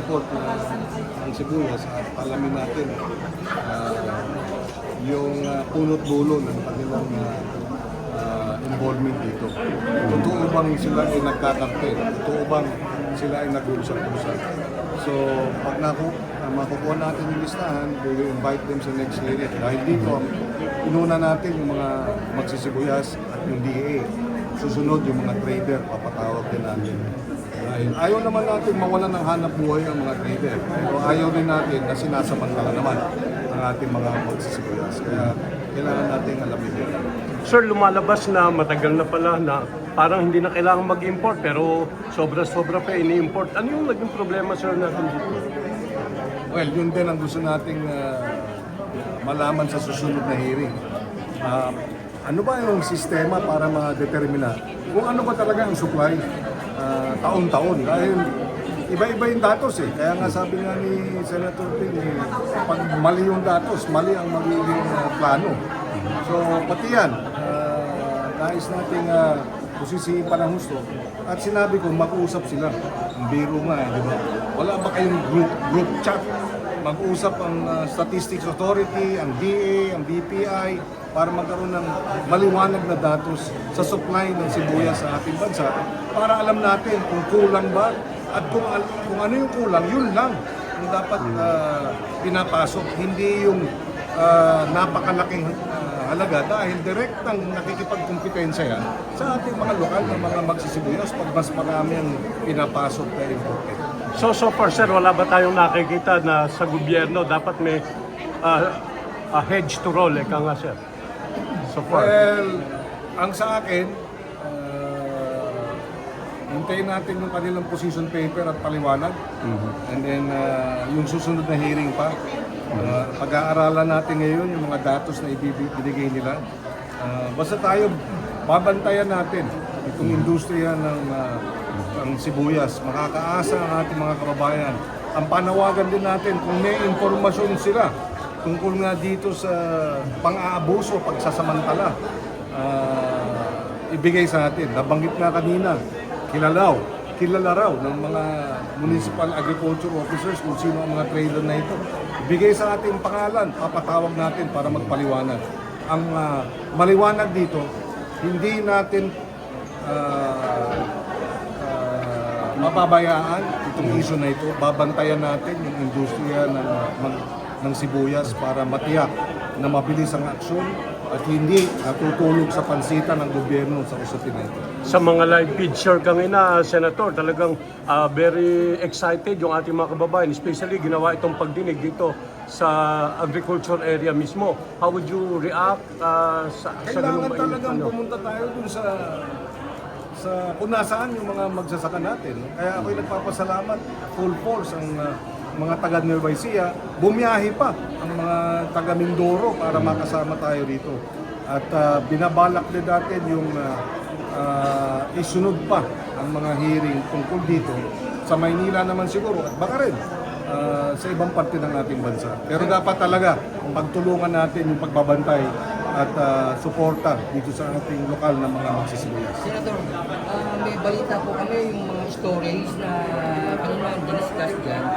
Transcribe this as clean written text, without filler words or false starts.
import ng sibuyas at alamin natin yung punot dulo ng kanilang involvement dito. Totoo bang sila ay nagkakarte? Totoo bang sila ay nag-uusap-usap? So, pag makukuha natin yung listahan, we will invite them sa next hearing. Dahil dito, inuna natin yung mga magsisibuyas at yung DA. Susunod yung mga trader, papatawag din natin. Dahil ayaw naman natin mawalan ng hanap buhay ang mga trader. Pero ayaw din natin na sinasamantala naman ang ating mga magsisibuyas. Kaya kailangan natin alamin yun. Sir, lumalabas na matagal na pala na parang hindi na kailangan mag-import pero sobra-sobra pa ini-import. Ano yung naging problema, sir, natin dito? Well, yun din ang gusto nating malaman sa susunod na hearing. Ano ba yung sistema para ma-determina kung ano ba talaga ang supply taon-taon? Dahil iba-iba yung datos eh. Kaya nga sabi nga ni Senator Ping, pag mali yung datos, mali ang magiging plano. So pati yan, nais nating pusisiin pa ng husto. At sinabi ko, mag-uusap sila. Ang biro nga eh, di ba? Wala ba kayong group chat? Mag-usap ang Statistics Authority, ang DA, ang BPI, para magkaroon ng maliwanag na datos sa supply ng sibuyas sa ating bansa para alam natin kung kulang ba at kung ano yung kulang, yun lang yung dapat pinapasok. Hindi yung napakalaking halaga dahil direktang nakikipagkompetensya yan sa ating mga lokal na mga magsisibuyas pag mas marami ang pinapasok na imported. So far, sir, wala ba tayong nakikita na sa gobyerno dapat may hedge to roll, eka nga, sir? So far. Well, ang sa akin, hintayin natin yung kanilang position paper at paliwanag. And then, yung susunod na hearing pa. Pag-aaralan natin ngayon yung mga datos na ibibigay nila. Basta tayo, babantayan natin itong industriya ng sibuyas. Makakaasa ang ating mga kababayan. Ang panawagan din natin kung may impormasyon sila tungkol nga dito sa pang-aabuso, pagsasamantala, ibigay sa atin. Nabanggit na kanina, kilala raw ng mga municipal agriculture officers kung sino ang mga trader na ito. Ibigay sa ating pangalan, papatawag natin para magpaliwanag. Ang maliwanag dito, hindi natin mapabayaan itong issue na ito. Babantayan natin yung industriya ng sibuyas para matiyak na mabilis ang aksyon at hindi natutulog sa pansitan ng gobyerno sa usapin na ito. Sa mga live picture kanina, Senator, talagang very excited yung ating mga kababayan, especially ginawa itong pagdinig dito sa agriculture area mismo. How would you react sa kailangan talagang pumunta tayo dun sa kung nasaan yung mga magsasaka natin. Kaya ako'y nagpapasalamat, full force ang mga taga Nueva Ecija, bumiyahe pa ang mga taga Mindoro para makasama tayo dito. At binabalak din natin yung isunod pa ang mga hearing tungkol dito sa Maynila naman siguro at baka rin sa ibang parte ng ating bansa. Pero dapat talaga pagtulungan natin yung pagbabantay at suporta dito sa ating lokal na mga magsisibuyas. Senator, may balita po kami yung mga stories na kanina discuss dyan.